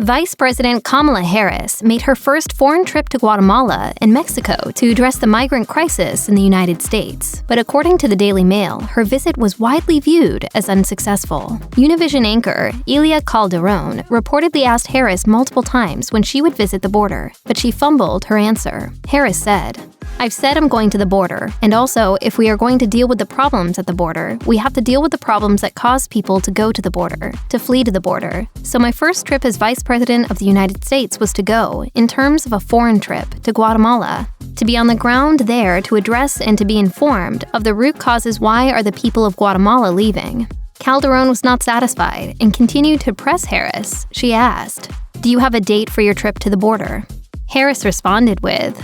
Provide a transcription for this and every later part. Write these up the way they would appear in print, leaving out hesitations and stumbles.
Vice President Kamala Harris made her first foreign trip to Guatemala and Mexico to address the migrant crisis in the United States. But according to the Daily Mail, her visit was widely viewed as unsuccessful. Univision anchor Elia Calderon reportedly asked Harris multiple times when she would visit the border, but she fumbled her answer. Harris said, "I've said I'm going to the border, and also, if we are going to deal with the problems at the border, we have to deal with the problems that cause people to go to the border, to flee to the border. So my first trip as Vice President of the United States was to go, in terms of a foreign trip, to Guatemala, to be on the ground there to address and to be informed of the root causes why are the people of Guatemala leaving." Calderon was not satisfied and continued to press Harris. She asked, "Do you have a date for your trip to the border?" Harris responded with,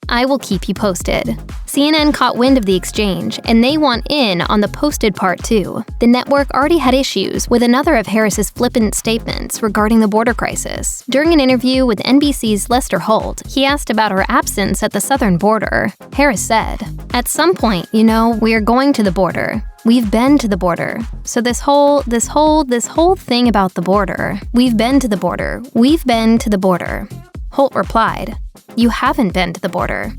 "I will keep you posted." CNN caught wind of the exchange, and they want in on the posted part too. The network already had issues with another of Harris's flippant statements regarding the border crisis. During an interview with NBC's Lester Holt, he asked about her absence at the southern border. Harris said, "At some point, we are going to the border. We've been to the border. So this whole thing about the border. We've been to the border. We've been to the border." Holt replied, "You haven't been to the border."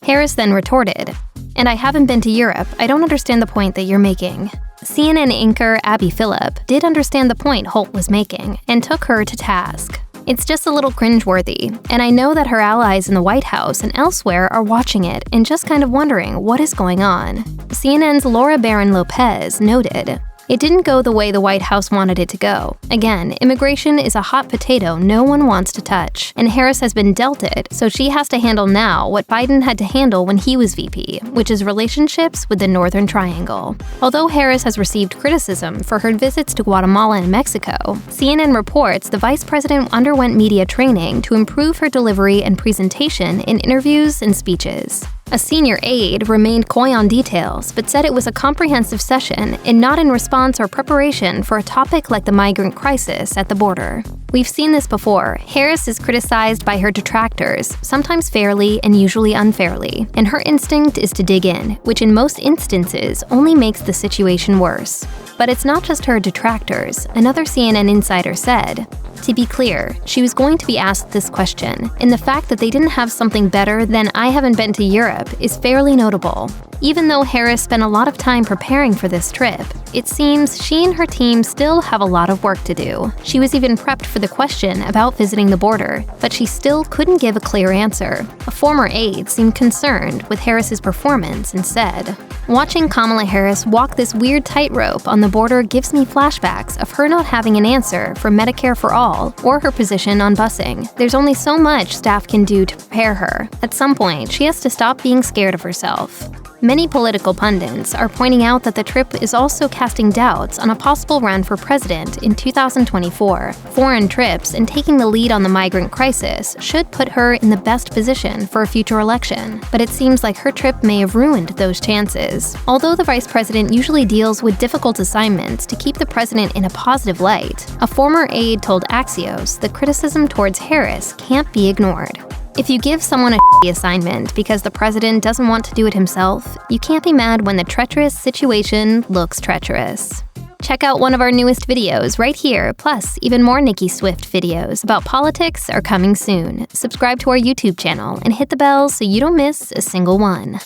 Harris then retorted, "And I haven't been to Europe. I don't understand the point that you're making." CNN anchor Abby Phillip did understand the point Holt was making and took her to task. "It's just a little cringeworthy, and I know that her allies in the White House and elsewhere are watching it and just kind of wondering what is going on." CNN's Laura Barron Lopez noted, "It didn't go the way the White House wanted it to go. Again, immigration is a hot potato no one wants to touch, and Harris has been dealt it, so she has to handle now what Biden had to handle when he was VP, which is relationships with the Northern Triangle." Although Harris has received criticism for her visits to Guatemala and Mexico, CNN reports the vice president underwent media training to improve her delivery and presentation in interviews and speeches. A senior aide remained coy on details, but said it was a comprehensive session and not in response or preparation for a topic like the migrant crisis at the border. We've seen this before. Harris is criticized by her detractors, sometimes fairly and usually unfairly, and her instinct is to dig in, which in most instances only makes the situation worse. But it's not just her detractors. Another CNN insider said, "To be clear, she was going to be asked this question, and the fact that they didn't have something better than 'I haven't been to Europe' is fairly notable." Even though Harris spent a lot of time preparing for this trip, it seems she and her team still have a lot of work to do. She was even prepped for the question about visiting the border, but she still couldn't give a clear answer. A former aide seemed concerned with Harris's performance and said, "Watching Kamala Harris walk this weird tightrope on the border gives me flashbacks of her not having an answer for Medicare for All or her position on busing. There's only so much staff can do to prepare her. At some point, she has to stop being scared of herself." Many political pundits are pointing out that the trip is also casting doubts on a possible run for president in 2024. Foreign trips and taking the lead on the migrant crisis should put her in the best position for a future election, but it seems like her trip may have ruined those chances. Although the vice president usually deals with difficult assignments to keep the president in a positive light, a former aide told Axios that criticism towards Harris can't be ignored. If you give someone a shitty assignment because the president doesn't want to do it himself, you can't be mad when the treacherous situation looks treacherous. Check out one of our newest videos right here, plus even more Nicki Swift videos about politics are coming soon. Subscribe to our YouTube channel and hit the bell so you don't miss a single one.